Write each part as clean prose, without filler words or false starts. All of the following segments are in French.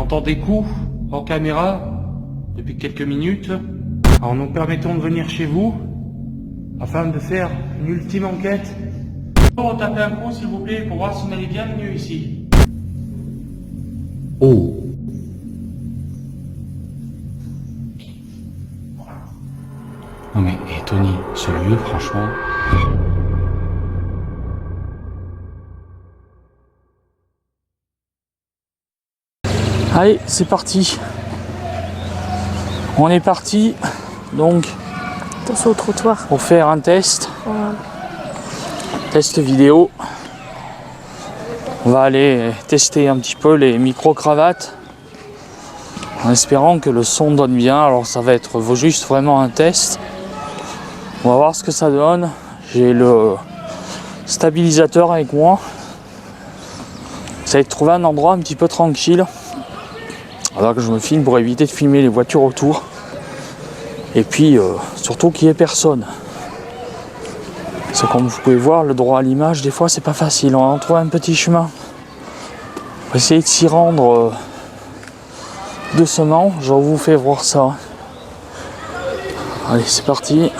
J'entends des coups hors caméra depuis quelques minutes. Alors nous permettons de venir chez vous afin de faire une ultime enquête. Retapez un coup s'il vous plaît pour voir si on est bien venu ici. Oh. Non mais, et Tony, ce lieu, franchement... Allez, c'est parti. On est parti, donc, attention au trottoir. Pour faire un test. Voilà. Test vidéo. On va aller tester un petit peu les micro-cravates. En espérant que le son donne bien. Alors ça va être juste vraiment un test. On va voir ce que ça donne. J'ai le stabilisateur avec moi. J'essaie de trouver un endroit un petit peu tranquille. Alors que je me filme pour éviter de filmer les voitures autour. Et puis surtout qu'il n'y ait personne. C'est comme vous pouvez voir, le droit à l'image, des fois c'est pas facile. On va en trouver un petit chemin. On va essayer de s'y rendre doucement. Je vous fais voir ça. Allez, c'est parti.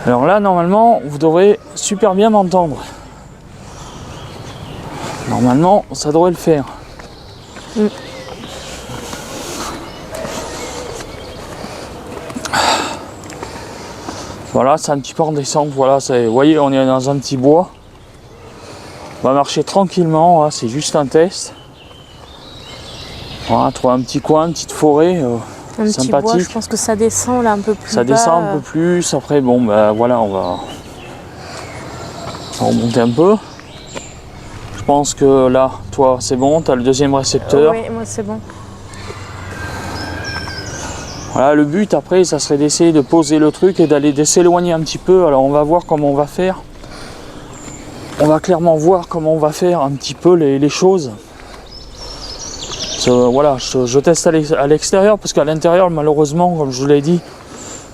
Alors là, normalement, vous devrez super bien m'entendre. Normalement, ça devrait le faire. Voilà, c'est un petit peu en descente. Voilà, vous voyez, on est dans un petit bois. On va marcher tranquillement. Voilà, c'est juste un test. Voilà, trouver un petit coin, une petite forêt. Un petit sympathique. bois, je pense que ça descend là un peu plus ça bas. descend un peu plus. Après, bon, ben voilà, on va remonter un peu. Je pense que là, toi, c'est bon. Tu as le deuxième récepteur. Oui, moi c'est bon. Voilà, le but après, ça serait d'essayer de poser le truc et d'aller s'éloigner un petit peu. Alors on va voir comment on va faire. On va clairement voir comment on va faire un petit peu les choses. Voilà, je teste à l'extérieur parce qu'à l'intérieur, malheureusement, comme je vous l'ai dit,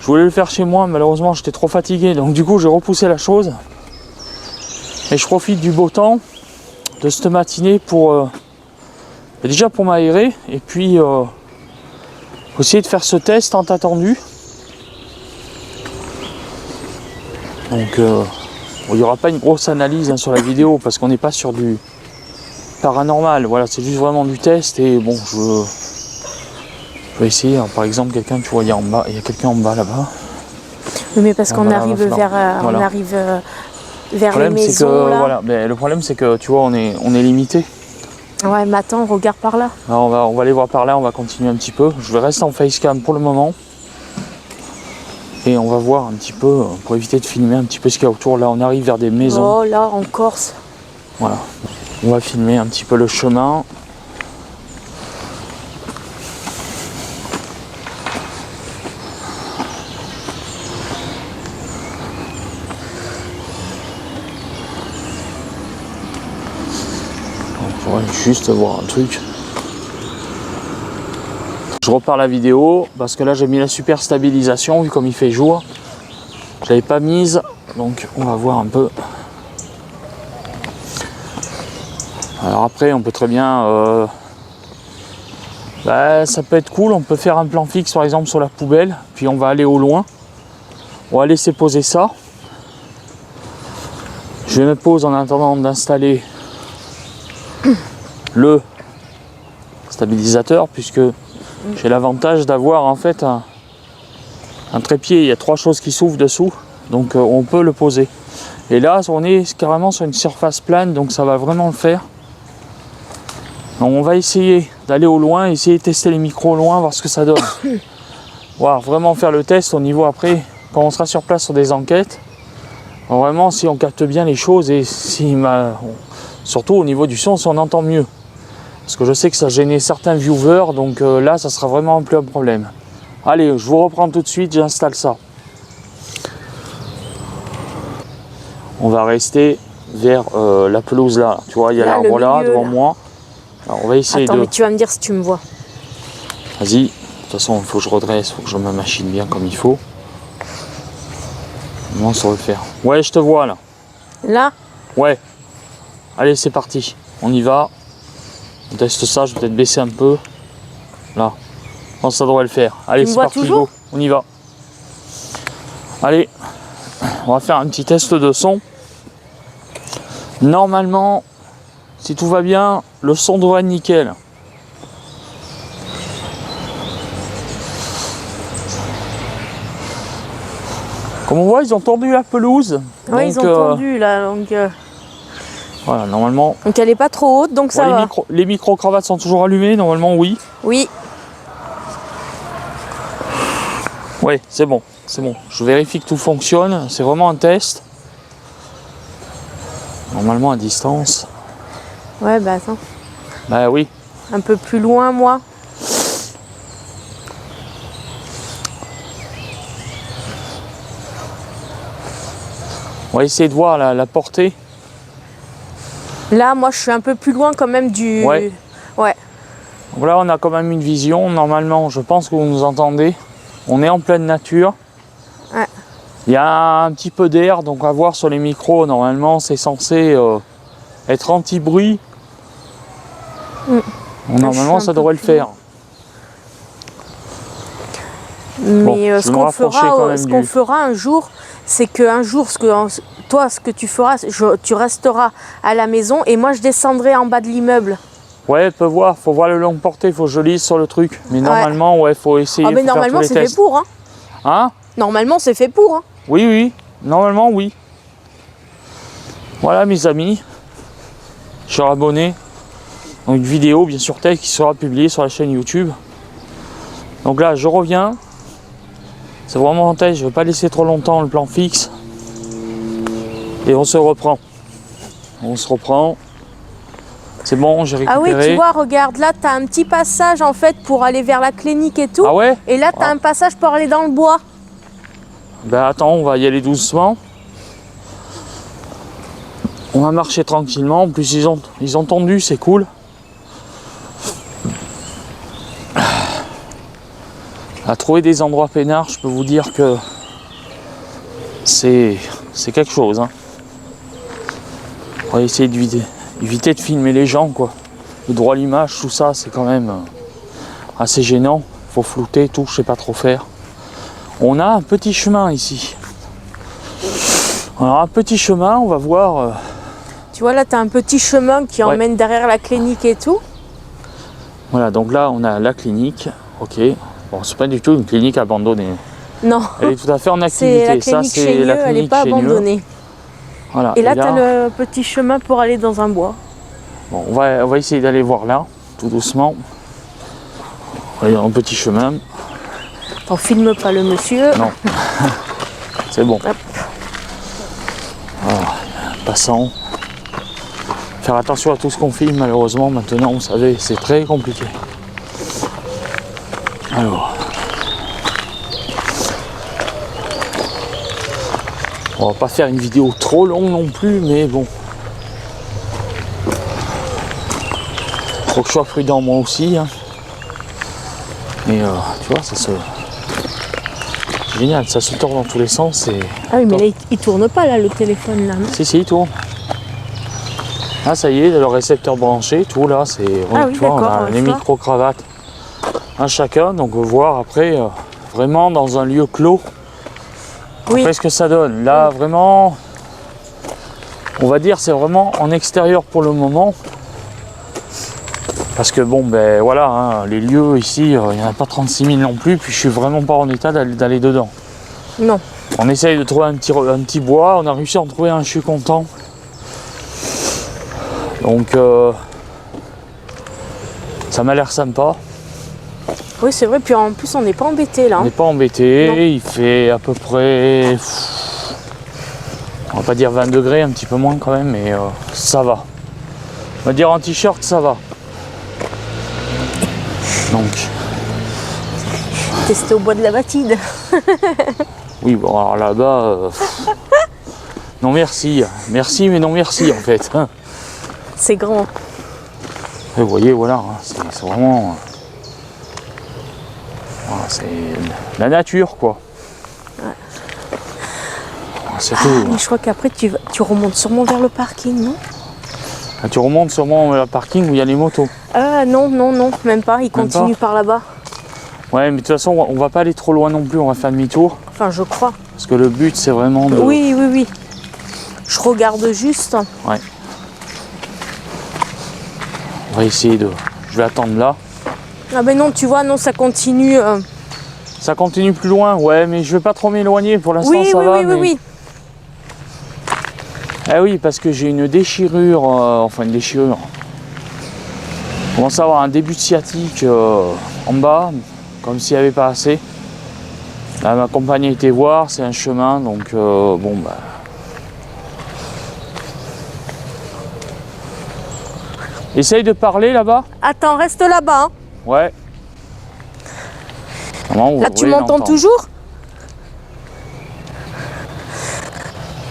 je voulais le faire chez moi. Malheureusement, j'étais trop fatigué. Donc du coup, j'ai repoussé la chose. Et je profite du beau temps de cette matinée pour déjà pour m'aérer et puis essayer de faire ce test en attendu. Donc il n'y aura pas une grosse analyse sur la vidéo parce qu'on n'est pas sur du paranormal. Voilà, c'est juste vraiment du test et bon, je vais essayer. Alors, par exemple, quelqu'un, tu vois, il y a quelqu'un en bas là-bas. Oui, mais parce qu'on voilà, arrive vers, voilà. on arrive vers les Le problème, maisons que, là. voilà, mais le problème, c'est que tu vois, on est limité. Ouais, mais attends, regarde par là. Alors, on va aller voir par là, on va continuer un petit peu. Je vais rester en facecam pour le moment. Et on va voir un petit peu, pour éviter de filmer un petit peu ce qu'il y a autour. Là, on arrive vers des maisons. Oh, là, en Corse. Voilà. On va filmer un petit peu le chemin. On va juste voir un truc. Je repars la vidéo parce que là j'ai mis la super stabilisation vu comme il fait jour. Je l'avais pas mise, donc on va voir un peu. Alors après on peut très bien ça peut être cool, on peut faire un plan fixe par exemple sur la poubelle, puis on va aller au loin. On va laisser poser ça. Je me pose en attendant d'installer le stabilisateur puisque j'ai l'avantage d'avoir en fait un trépied. Il y a 3 choses qui s'ouvrent dessous, donc on peut le poser. Et là on est carrément sur une surface plane, donc ça va vraiment le faire. Donc on va essayer d'aller au loin, essayer de tester les micros au loin, voir ce que ça donne. Voir vraiment faire le test au niveau après, quand on sera sur place sur des enquêtes. Vraiment si on capte bien les choses et surtout au niveau du son, si on entend mieux. Parce que je sais que ça gênait certains viewers, donc là ça sera vraiment plus un problème. Allez, je vous reprends tout de suite, j'installe ça. On va rester vers la pelouse là. Tu vois, il y a l'arbre là devant moi. Alors on va essayer Attends, mais tu vas me dire si tu me vois. Vas-y, de toute façon il faut que je redresse, il faut que je me machine bien comme il faut. Non, ça va le faire. Ouais, je te vois là. Là? Ouais. Allez, c'est parti. On y va. On teste ça, je vais peut-être baisser un peu. Là. Je pense que ça devrait le faire. Allez, Tu me c'est vois parti, toujours go. On y va. Allez, on va faire un petit test de son. Normalement, si tout va bien, le son devrait être nickel. Comme on voit, ils ont tendu la pelouse. Ouais, ils ont tendu là, donc Voilà, normalement. elle est pas trop haute, donc ça va. Les micro-cravates sont toujours allumées, normalement, oui. Oui, Oui, c'est bon, c'est bon. Je vérifie que tout fonctionne. C'est vraiment un test. Normalement à distance. ouais, bah attends. Bah oui. Un peu plus loin, moi. On va essayer de voir la portée. Là, moi, je suis un peu plus loin quand même du... Ouais. Ouais. Donc là, on a quand même une vision. Normalement, je pense que vous nous entendez. On est en pleine nature. Ouais. Il y a un petit peu d'air, donc à voir sur les micros. Normalement, c'est censé être anti-bruit. Mm. Donc, normalement, ça devrait le faire. Mais Bon, ce qu'on quand même fera un jour, c'est qu'un jour, toi, ce que tu feras, tu resteras à la maison et moi, je descendrai en bas de l'immeuble. Ouais, faut voir le long portée, faut que je lise sur le truc. Mais normalement, ouais, faut essayer. Ah, mais faut faire normalement, tous les c'est fait tests. pour, hein. Hein? Normalement, c'est fait pour, hein. Oui, oui, normalement, oui. Voilà, mes amis, chers abonnés. Donc, une vidéo, bien sûr, telle qui sera publiée sur la chaîne YouTube. Donc là, je reviens. C'est vraiment en tête, je ne vais pas laisser trop longtemps le plan fixe. Et on se reprend. On se reprend. C'est bon, j'ai récupéré. Ah oui, tu vois, regarde, là, tu as un petit passage, en fait, pour aller vers la clinique et tout. Ah ouais? Et là, tu as un passage pour aller dans le bois. Ben attends, on va y aller doucement. On va marcher tranquillement. En plus, ils ont tendu, c'est cool. À trouver des endroits peinards, je peux vous dire que c'est quelque chose. Hein. On va essayer d'éviter de filmer les gens, quoi. Le droit à l'image, tout ça, c'est quand même assez gênant. Faut flouter, tout, je sais pas trop faire. On a un petit chemin ici. Alors un petit chemin, on va voir. Tu vois, là, tu as un petit chemin qui emmène derrière la clinique et tout. Voilà, donc là, on a la clinique. Ok. Bon, c'est pas du tout une clinique abandonnée. Non. Elle est tout à fait en C'est activité. la clinique Chénieux, elle n'est pas abandonnée. Voilà. Et là, tu as le petit chemin pour aller dans un bois. Bon, on va essayer d'aller voir là, tout doucement. Il y a un petit chemin. T'en filme pas le monsieur. Non. C'est bon. Hop. Alors, passant. Faire attention à tout ce qu'on filme, malheureusement, maintenant, vous savez, c'est très compliqué. Alors. On va pas faire une vidéo trop longue non plus, mais bon. Faut que je sois prudent moi aussi. Hein. Mais tu vois, ça se... C'est génial, ça se tourne dans tous les sens. Et... Ah oui, mais là, il tourne pas, là, le téléphone, là. Non. Si, il tourne. Ah, ça y est, le récepteur branché, tout là, c'est... Ah oui, tu vois, on a d'accord, les micro-cravates, un chacun, donc on va voir après, vraiment dans un lieu clos, Oui. après ce que ça donne. Là, vraiment, on va dire, c'est vraiment en extérieur pour le moment. Parce que bon, ben voilà, hein, les lieux ici, il n'y en a pas 36 000 non plus, puis je suis vraiment pas en état d'aller dedans. Non. On essaye de trouver un petit bois, on a réussi à en trouver un, je suis content. Donc, ça m'a l'air sympa. Oui, c'est vrai, puis en plus, on n'est pas embêté là. On n'est pas embêté, il fait à peu près, on va pas dire 20 degrés, un petit peu moins quand même, mais ça va. On va dire en t-shirt, ça va. Donc, Tester au bois de la Batide. oui, bon, alors là-bas, non merci. Merci, mais non merci en fait. C'est grand. Et vous voyez, voilà, hein, c'est vraiment... Voilà, c'est la nature, quoi. Ouais. C'est tout. Mais je crois qu'après, tu remontes sûrement vers le parking, non? Tu remontes sûrement au parking où il y a les motos. Non, même pas. Il continue par là-bas. Ouais, mais de toute façon, on va pas aller trop loin non plus, on va faire demi-tour. Enfin, je crois. Parce que le but, c'est vraiment de... Oui. Je regarde juste. Ouais. On va essayer de... Je vais attendre là. Ah ben non, tu vois, non, ça continue. Ça continue plus loin, ouais, mais je vais pas trop m'éloigner. Pour l'instant, ça va. Oui. Ah oui, parce que j'ai une déchirure, enfin une déchirure. On commence à avoir un début de sciatique en bas, comme s'il n'y avait pas assez. Là, ma compagne a été voir, c'est un chemin, donc bon, bah... Essaye de parler là-bas. Attends, reste là-bas. Hein. Ouais. Là, tu m'entends toujours?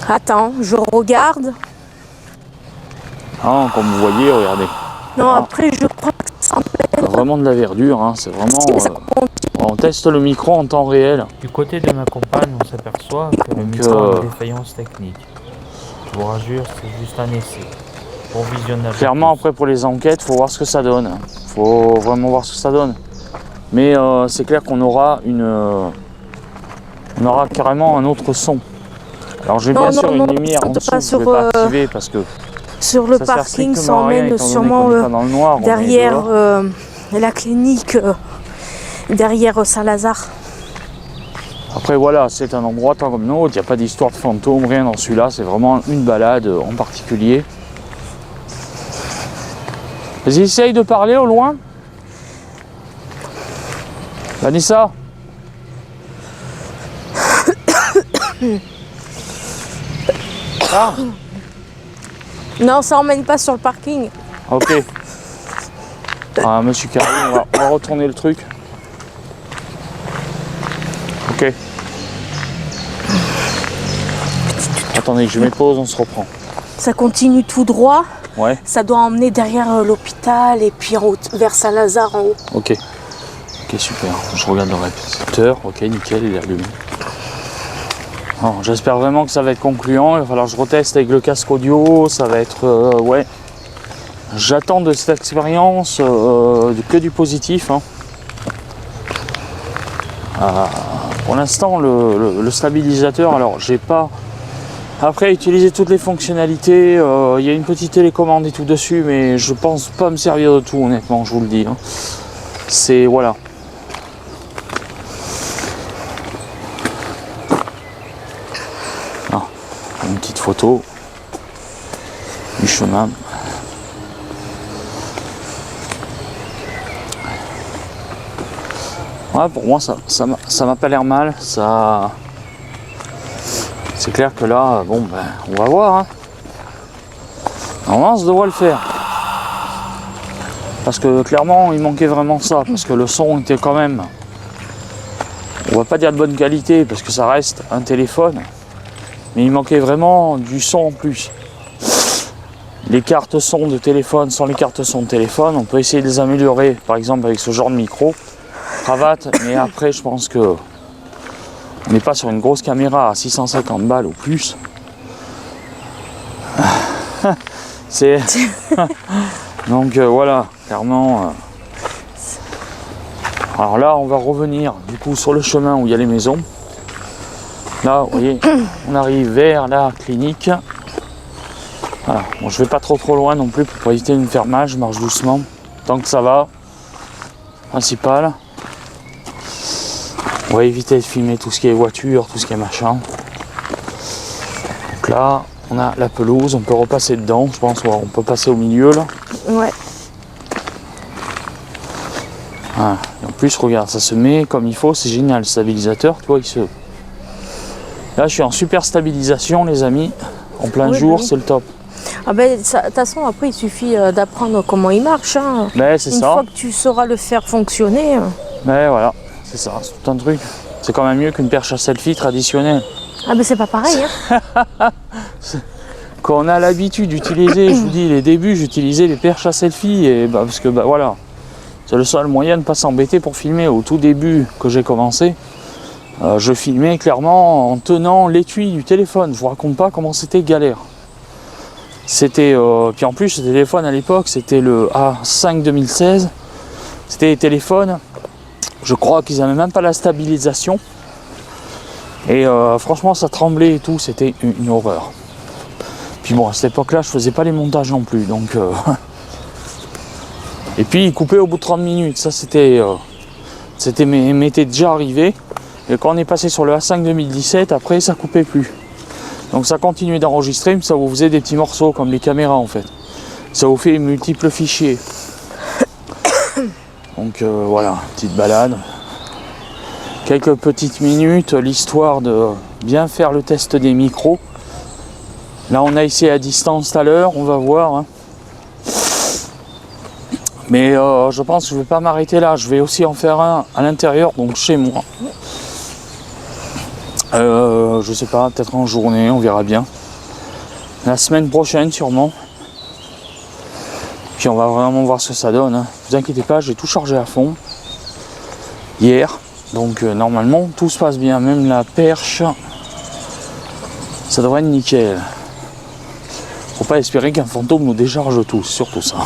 Attends, je regarde. Ah, comme vous voyez, regardez. Non, après, je crois que ça Il y a vraiment de la verdure, hein. C'est vraiment... on teste le micro en temps réel. Du côté de ma compagne, on s'aperçoit que le micro a une défaillance technique. Je vous rassure, c'est juste un essai. Pour visionnage. Clairement, après, pour les enquêtes, faut voir ce que ça donne. Faut vraiment voir ce que ça donne. Mais c'est clair qu'on aura on aura carrément un autre son. Alors j'ai bien sûr une lumière en dessous, je ne vais pas activer parce que sur le parking, ça emmène sûrement derrière la clinique, derrière Saint-Lazare. Après voilà, c'est un endroit tant comme l'autre, il n'y a pas d'histoire de fantôme, rien dans celui-là, c'est vraiment une balade en particulier. Vas-y, essaye de parler au loin. Vanessa. Ah. Non, ça emmène pas sur le parking. Ok. Ah, monsieur Carré, on va retourner le truc. Ok. Attendez, je mets pause, on se reprend. Ça continue tout droit. Ouais. Ça doit emmener derrière l'hôpital et puis en haut, vers Saint-Lazare en haut. Ok. Ok, super. Je regarde le répétiteur. Ok, nickel, il est allumé. J'espère vraiment que ça va être concluant. Il va falloir que je reteste avec le casque audio. Ça va être... ouais. J'attends de cette expérience que du positif. Hein. Pour l'instant, le stabilisateur, alors j'ai pas... Après, utiliser toutes les fonctionnalités, il y a une petite télécommande et tout dessus, mais je pense pas me servir de tout, honnêtement, je vous le dis. Hein. C'est... voilà. Une petite photo du chemin. Ouais, pour moi ça m'a pas l'air mal. Ça, c'est clair que là, bon ben, on va voir. Hein. Normalement, ça devrait le faire. Parce que clairement, il manquait vraiment ça. Parce que le son était quand même, on va pas dire de bonne qualité, parce que ça reste un téléphone. Mais il manquait vraiment du son en plus. Les cartes son de téléphone sont les cartes son de téléphone. On peut essayer de les améliorer, par exemple avec ce genre de micro, cravate. Mais après, je pense que on n'est pas sur une grosse caméra à 650 balles ou plus. C'est donc voilà, clairement. Alors là, on va revenir du coup sur le chemin où il y a les maisons. Là, vous voyez, on arrive vers la clinique. Voilà. Bon, je vais pas trop loin non plus pour éviter de me faire mal, je marche doucement. Tant que ça va. Principal. On va éviter de filmer tout ce qui est voiture, tout ce qui est machin. Donc là, on a la pelouse, on peut repasser dedans, je pense, on peut passer au milieu là. Ouais. Voilà. Et en plus, regarde, ça se met comme il faut, c'est génial, le stabilisateur, tu vois, il se... Là, je suis en super stabilisation, les amis. En plein jour, c'est le top. Ah ben, de toute façon, après, il suffit d'apprendre comment il marche. Hein. Ben, c'est ça. Une fois que tu sauras le faire fonctionner. Ben voilà, c'est ça, c'est tout un truc. C'est quand même mieux qu'une perche à selfie traditionnelle. Ah ben, c'est pas pareil. Hein. Quand on a l'habitude d'utiliser, je vous dis, les débuts, j'utilisais les perches à selfie. Et ben, parce que, ben voilà, c'est le seul moyen de ne pas s'embêter pour filmer. Au tout début que j'ai commencé, je filmais clairement en tenant l'étui du téléphone. Je vous raconte pas comment c'était galère. C'était, puis en plus ce téléphone à l'époque c'était le A5 2016. C'était des téléphones, je crois qu'ils n'avaient même pas la stabilisation. Et franchement ça tremblait et tout, c'était une horreur. Puis bon, à cette époque là je faisais pas les montages non plus, donc et puis il coupait au bout de 30 minutes, ça c'était m'était déjà arrivé. Et quand on est passé sur le A5 2017, après ça coupait plus. Donc ça continuait d'enregistrer, mais ça vous faisait des petits morceaux comme les caméras en fait. Ça vous fait multiples fichiers. Donc voilà, petite balade. Quelques petites minutes, l'histoire de bien faire le test des micros. Là on a essayé à distance tout à l'heure, on va voir. Hein. Mais je pense que je ne vais pas m'arrêter là, je vais aussi en faire un à l'intérieur, donc chez moi. Je sais pas, peut-être en journée, on verra bien. La semaine prochaine sûrement. Puis on va vraiment voir ce que ça donne. Hein. Ne vous inquiétez pas, j'ai tout chargé à fond hier. Donc normalement tout se passe bien, même la perche. Ça devrait être nickel. Faut pas espérer qu'un fantôme nous décharge tout, surtout ça.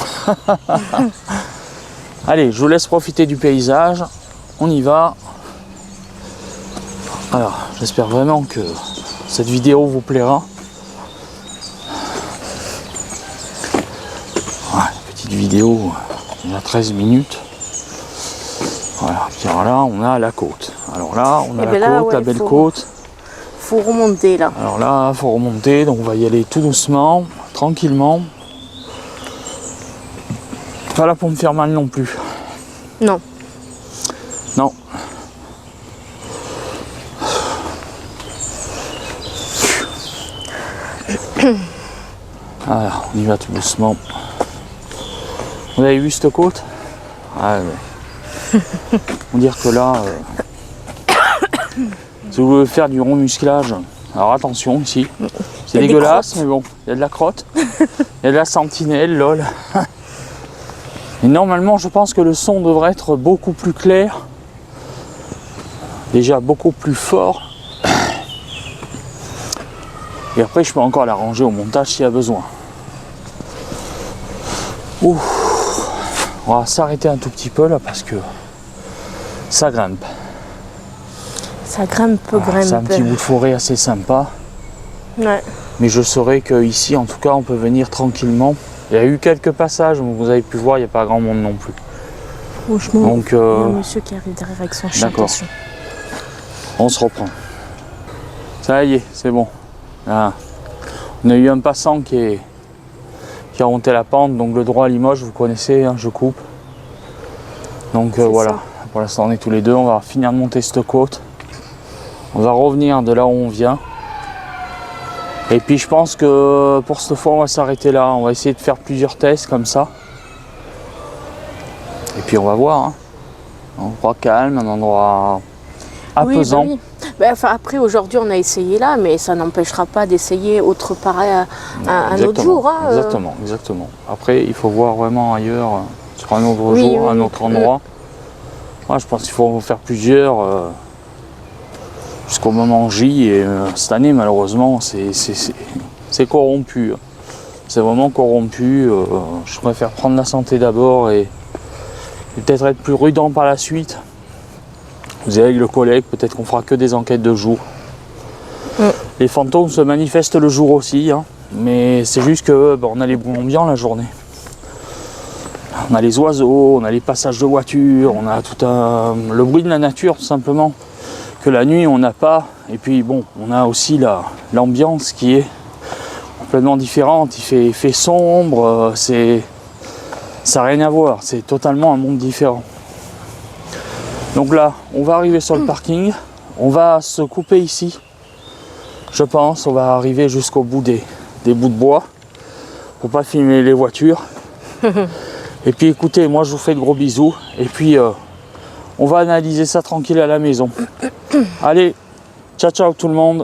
Allez, je vous laisse profiter du paysage. On y va. Alors, j'espère vraiment que cette vidéo vous plaira. Voilà, petite vidéo, il y a 13 minutes. Voilà, puis alors là, on a la côte. Alors là, on a la côte, là, ouais, la belle côte. Faut remonter là. Alors là, il faut remonter, donc on va y aller tout doucement, tranquillement. Pas là pour me faire mal non plus. Non. Non. Voilà, on y va tout doucement. Vous avez vu cette côte? Ah, ouais. On dirait que là, si vous voulez faire du rond musclage, alors attention ici. C'est dégueulasse, mais bon, il y a de la crotte. Il y a de la sentinelle, lol. Et normalement, je pense que le son devrait être beaucoup plus clair. Déjà beaucoup plus fort. Et après, je peux encore l'arranger au montage s'il y a besoin. Ouh. On va s'arrêter un tout petit peu là parce que ça grimpe. Ça grimpe, C'est un petit bout de forêt assez sympa. Ouais. Mais je saurais qu'ici, en tout cas, on peut venir tranquillement. Il y a eu quelques passages, mais vous avez pu voir, il n'y a pas grand monde non plus. Franchement, donc, il y a un monsieur qui arrive derrière avec son chien. D'accord. On se reprend. Ça y est, c'est bon. Là, on a eu un passant qui a monté la pente, donc le droit à Limoges, vous connaissez, hein, je coupe. Donc voilà, ça. pour l'instant on est tous les deux, on va finir de monter cette côte. On va revenir de là où on vient. Et puis je pense que pour cette fois on va s'arrêter là, on va essayer de faire plusieurs tests comme ça. Et puis on va voir, hein. Un endroit calme, un endroit apaisant. Oui, bah oui. Bah, enfin, après aujourd'hui on a essayé là, mais ça n'empêchera pas d'essayer autre part un autre jour. Hein, Exactement. Après il faut voir vraiment ailleurs, sur un autre jour, un autre endroit. Moi je pense qu'il faut faire plusieurs jusqu'au moment J. Et cette année malheureusement c'est corrompu. C'est vraiment corrompu. Je préfère prendre la santé d'abord et peut-être être plus prudent par la suite. Vous avez avec le collègue, peut-être qu'on fera que des enquêtes de jour. Les fantômes se manifestent le jour aussi, hein, mais c'est juste que on a les bruits ambiants la journée. On a les oiseaux, on a les passages de voitures, on a le bruit de la nature tout simplement, que la nuit on n'a pas. Et puis bon, on a aussi l'ambiance qui est complètement différente. Il fait sombre, ça n'a rien à voir, c'est totalement un monde différent. Donc là, on va arriver sur le parking, on va se couper ici. Je pense, on va arriver jusqu'au bout des bouts de bois pour pas filmer les voitures. Et puis écoutez, moi je vous fais de gros bisous et puis on va analyser ça tranquille à la maison. Allez, ciao ciao tout le monde.